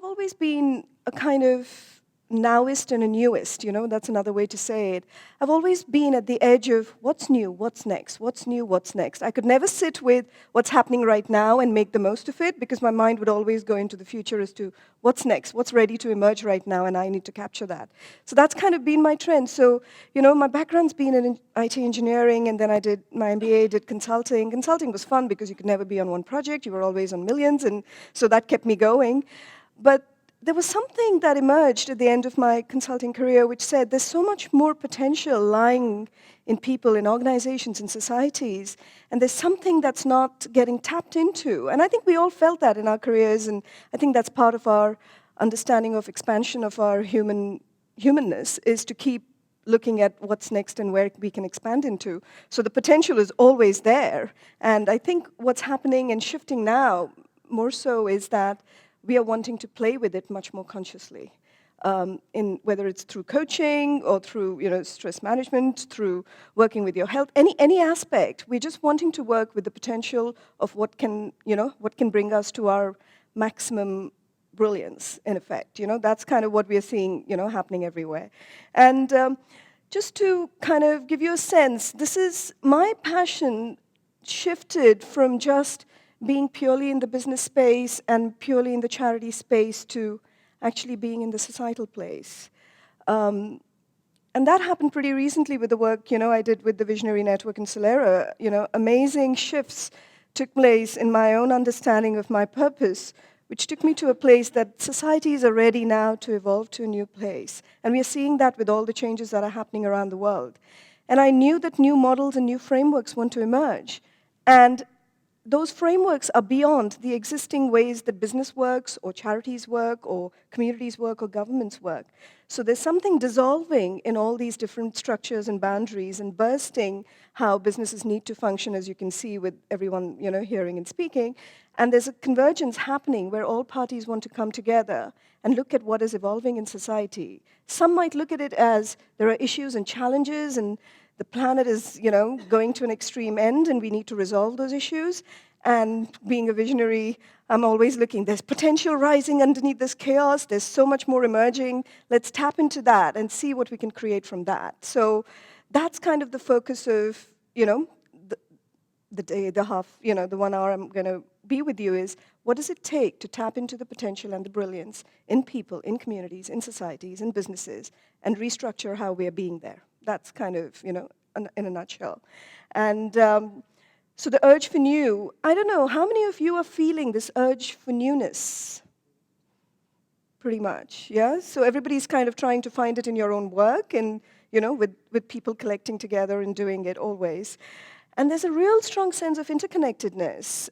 always been a kind of nowist and a newist, that's another way to say it. I've always been at the edge of what's new, what's next, what's new, what's next. I could never sit with what's happening right now and make the most of it because my mind would always go into the future as to what's next, what's ready to emerge right now, and I need to capture that. So that's kind of been my trend. So, my background's been in IT engineering, and then I did my MBA, did consulting. Consulting was fun because you could never be on one project, you were always on millions, and so that kept me going. But there was something that emerged at the end of my consulting career which said there's so much more potential lying in people, in organizations, in societies, and there's something that's not getting tapped into. And I think we all felt that in our careers, and I think that's part of our understanding of expansion of our humanness, is to keep looking at what's next and where we can expand into. So the potential is always there. And I think what's happening and shifting now more so is that we are wanting to play with it much more consciously, in whether it's through coaching or through stress management, through working with your health, any aspect. We're just wanting to work with the potential of what can bring us to our maximum brilliance, in effect. That's kind of what we're seeing happening everywhere. And just to kind of give you a sense, this is my passion shifted from just being purely in the business space and purely in the charity space to actually being in the societal place. And that happened pretty recently with the work I did with the Visionary Network in Solera. Amazing shifts took place in my own understanding of my purpose, which took me to a place that societies are ready now to evolve to a new place. And we are seeing that with all the changes that are happening around the world. And I knew that new models and new frameworks want to emerge. And those frameworks are beyond the existing ways that business works, or charities work, or communities work, or governments work. So there's something dissolving in all these different structures and boundaries and bursting how businesses need to function, as you can see with everyone hearing and speaking. And there's a convergence happening where all parties want to come together and look at what is evolving in society. Some might look at it as there are issues and challenges, and the planet is, going to an extreme end, and we need to resolve those issues. And being a visionary, I'm always looking, there's potential rising underneath this chaos, there's so much more emerging. Let's tap into that and see what we can create from that. So that's kind of the focus of, the day, the half, the 1 hour I'm going to be with you is, what does it take to tap into the potential and the brilliance in people, in communities, in societies, in businesses, and restructure how we are being there? That's kind of, in a nutshell. And so the urge for new, I don't know, how many of you are feeling this urge for newness? Pretty much, yeah? So everybody's kind of trying to find it in your own work and, with people collecting together and doing it always. And there's a real strong sense of interconnectedness.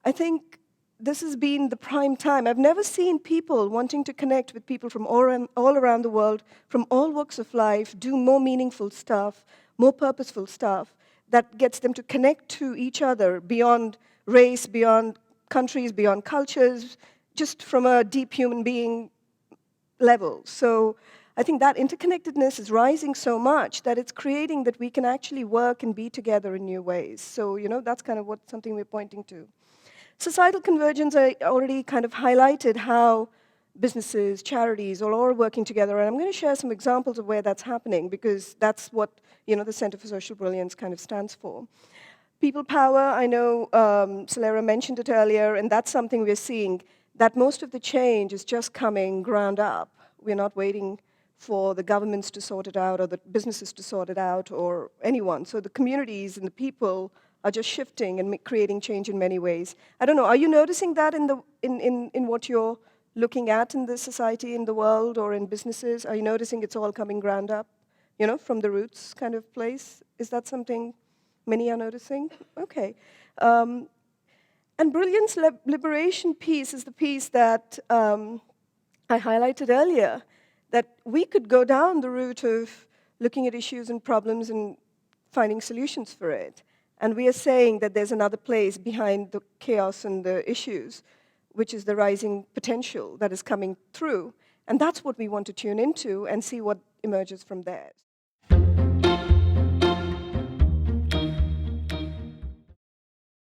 I think this has been the prime time. I've never seen people wanting to connect with people from all around the world, from all walks of life, do more meaningful stuff, more purposeful stuff that gets them to connect to each other beyond race, beyond countries, beyond cultures, just from a deep human being level. So I think that interconnectedness is rising so much that it's creating that we can actually work and be together in new ways. So, that's kind of something we're pointing to. Societal convergence, I already kind of highlighted how businesses, charities, are all working together. And I'm going to share some examples of where that's happening, because that's what the Center for Social Brilliance kind of stands for. People power, I know Solera mentioned it earlier, and that's something we're seeing, that most of the change is just coming ground up. We're not waiting for the governments to sort it out or the businesses to sort it out or anyone. So the communities and the people are just shifting and creating change in many ways. I don't know, are you noticing that in what you're looking at in the society, in the world, or in businesses? Are you noticing it's all coming ground up, from the roots kind of place? Is that something many are noticing? Okay. And brilliance liberation piece is the piece that I highlighted earlier, that we could go down the route of looking at issues and problems and finding solutions for it. And we are saying that there's another place behind the chaos and the issues, which is the rising potential that is coming through. And that's what we want to tune into and see what emerges from there.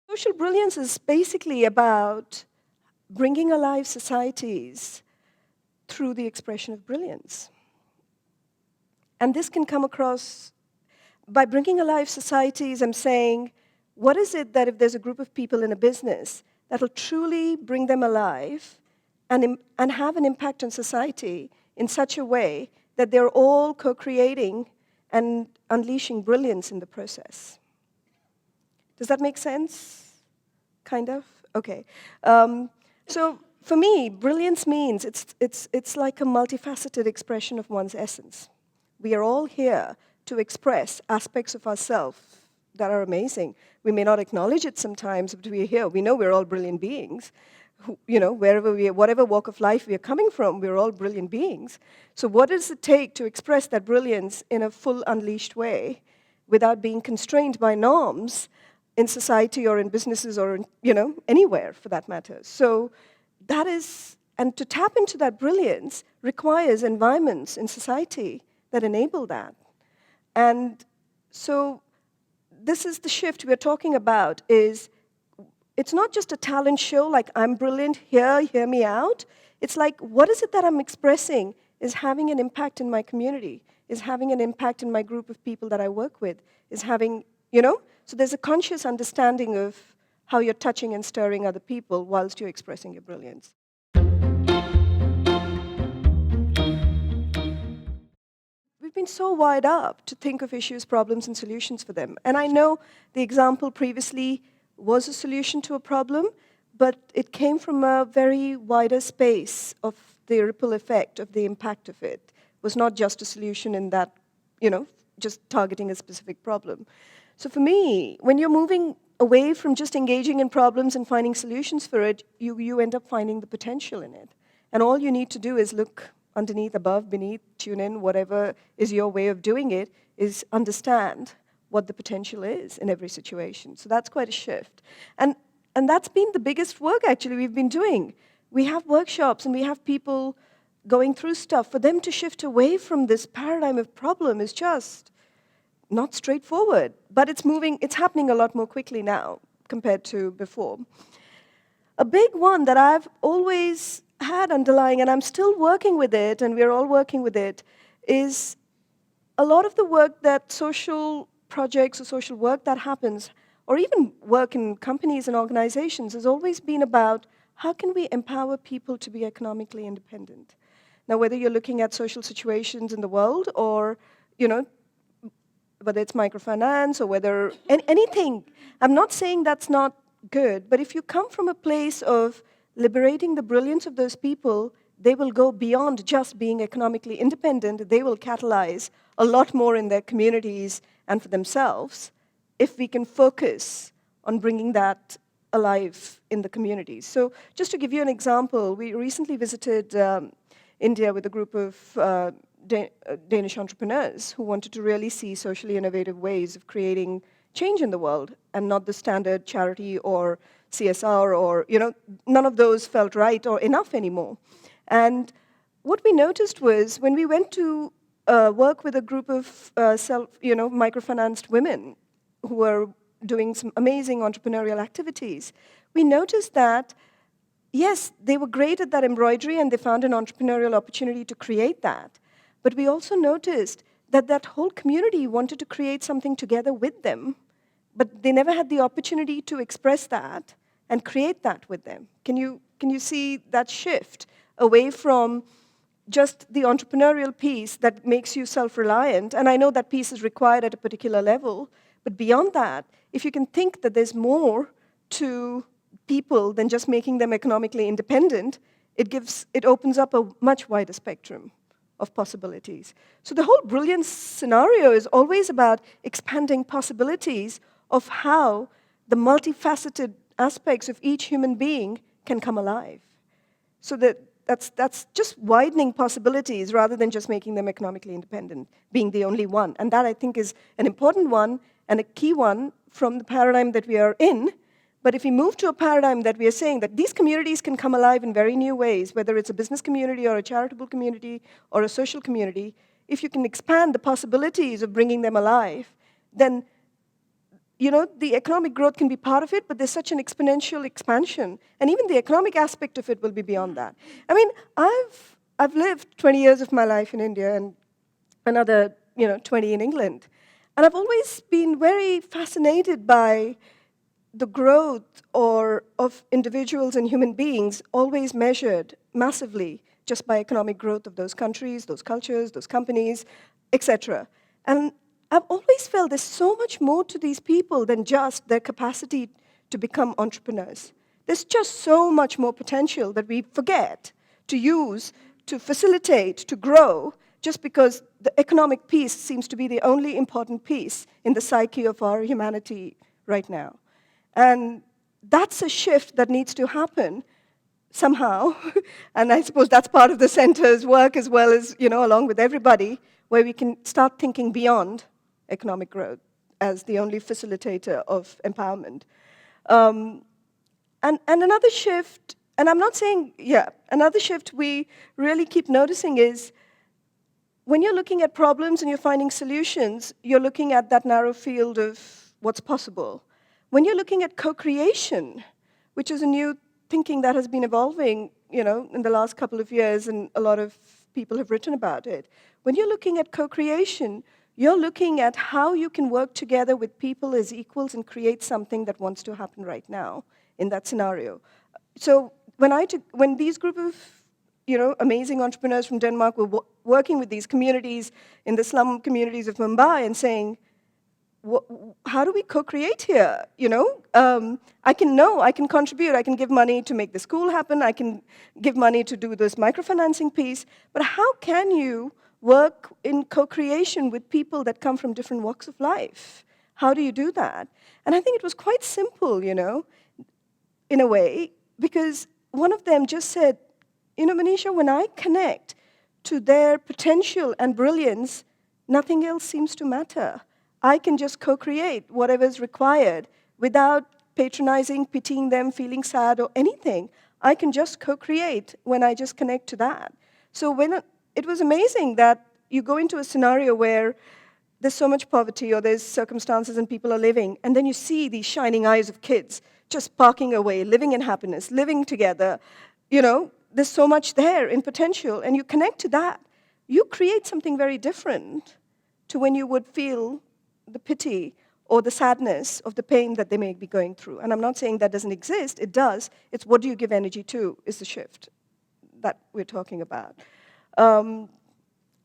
Social brilliance is basically about bringing alive societies through the expression of brilliance. And this can come across, by bringing alive societies, I'm saying, what is it that if there's a group of people in a business that will truly bring them alive and have an impact on society in such a way that they're all co-creating and unleashing brilliance in the process? Does that make sense? Kind of? Okay. So for me, brilliance means it's like a multifaceted expression of one's essence. We are all here to express aspects of ourselves that are amazing. We may not acknowledge it sometimes, but we're here. We know we're all brilliant beings. Wherever we are, whatever walk of life we are coming from, we're all brilliant beings. So what does it take to express that brilliance in a full, unleashed way without being constrained by norms in society or in businesses or anywhere for that matter? So that is, and to tap into that brilliance requires environments in society that enable that. And so this is the shift we're talking about, is it's not just a talent show like I'm brilliant, hear me out. It's like, what is it that I'm expressing is having an impact in my community, is having an impact in my group of people that I work with, is having, So there's a conscious understanding of how you're touching and stirring other people whilst you're expressing your brilliance. We've been so wired up to think of issues, problems, and solutions for them. And I know the example previously was a solution to a problem, but it came from a very wider space of the ripple effect, of the impact of it. It was not just a solution in that, just targeting a specific problem. So for me, when you're moving away from just engaging in problems and finding solutions for it, you end up finding the potential in it. And all you need to do is look underneath, above, beneath, tune in, whatever is your way of doing it, is understand what the potential is in every situation. So that's quite a shift. And that's been the biggest work, actually, we've been doing. We have workshops and we have people going through stuff. For them to shift away from this paradigm of problem is just not straightforward. But it's happening a lot more quickly now compared to before. A big one that I've always had underlying, and I'm still working with it, and we're all working with it, is a lot of the work that social projects or social work that happens, or even work in companies and organizations, has always been about how can we empower people to be economically independent. Now, whether you're looking at social situations in the world or, whether it's microfinance or whether anything, I'm not saying that's not good, but if you come from a place of liberating the brilliance of those people, they will go beyond just being economically independent. They will catalyze a lot more in their communities and for themselves if we can focus on bringing that alive in the communities. So just to give you an example, we recently visited India with a group of Danish entrepreneurs who wanted to really see socially innovative ways of creating change in the world and not the standard charity or CSR or, none of those felt right or enough anymore. And what we noticed was when we went to work with a group of microfinanced women who were doing some amazing entrepreneurial activities, we noticed that, yes, they were great at that embroidery and they found an entrepreneurial opportunity to create that. But we also noticed that that whole community wanted to create something together with them, but they never had the opportunity to express that and create that with them. Can you see that shift away from just the entrepreneurial piece that makes you self-reliant? And I know that piece is required at a particular level, but beyond that, if you can think that there's more to people than just making them economically independent, it opens up a much wider spectrum of possibilities. So the whole brilliance scenario is always about expanding possibilities of how the multifaceted aspects of each human being can come alive. So that's just widening possibilities rather than just making them economically independent, being the only one. And that, I think, is an important one and a key one from the paradigm that we are in. But if we move to a paradigm that we are saying that these communities can come alive in very new ways, whether it's a business community or a charitable community or a social community, if you can expand the possibilities of bringing them alive, then the economic growth can be part of it, but there's such an exponential expansion, and even the economic aspect of it will be beyond that. I mean, I've lived 20 years of my life in India and another 20 in England, and I've always been very fascinated by the growth of individuals and human beings, always measured massively just by economic growth of those countries, those cultures, those companies, etc. And I've always felt there's so much more to these people than just their capacity to become entrepreneurs. There's just so much more potential that we forget to use, to facilitate, to grow, just because the economic piece seems to be the only important piece in the psyche of our humanity right now. And that's a shift that needs to happen somehow. And I suppose that's part of the center's work as well as, along with everybody, where we can start thinking beyond economic growth as the only facilitator of empowerment. And another shift, and I'm not saying, another shift we really keep noticing is when you're looking at problems and you're finding solutions, you're looking at that narrow field of what's possible. When you're looking at co-creation, which is a new thinking that has been evolving, in the last couple of years, and a lot of people have written about it. When you're looking at co-creation, you're looking at how you can work together with people as equals and create something that wants to happen right now in that scenario. So when these group of amazing entrepreneurs from Denmark were working with these communities in the slum communities of Mumbai and saying, how do we co-create here? I can contribute, I can give money to make the school happen, I can give money to do this microfinancing piece, but how can you work in co-creation with people that come from different walks of life? How do you do that? And I think it was quite simple, in a way, because one of them just said, Manisha, when I connect to their potential and brilliance, nothing else seems to matter. I can just co-create whatever is required without patronizing, pitying them, feeling sad or anything. I can just co-create when I just connect to that. So it was amazing that you go into a scenario where there's so much poverty or there's circumstances and people are living, and then you see these shining eyes of kids just parking away, living in happiness, living together. There's so much there in potential, and you connect to that. You create something very different to when you would feel the pity or the sadness of the pain that they may be going through. And I'm not saying that doesn't exist, it does. It's what do you give energy to is the shift that we're talking about. And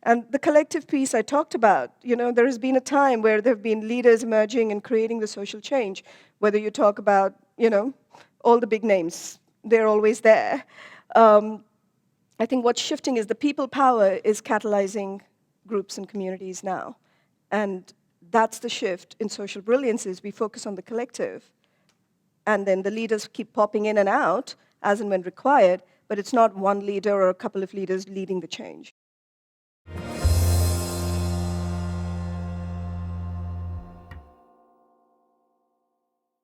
the collective piece I talked about, there has been a time where there have been leaders emerging and creating the social change, whether you talk about, all the big names, they're always there. I think what's shifting is the people power is catalyzing groups and communities now. And that's the shift in Social Brilliance is we focus on the collective, and then the leaders keep popping in and out as and when required, but it's not one leader or a couple of leaders leading the change.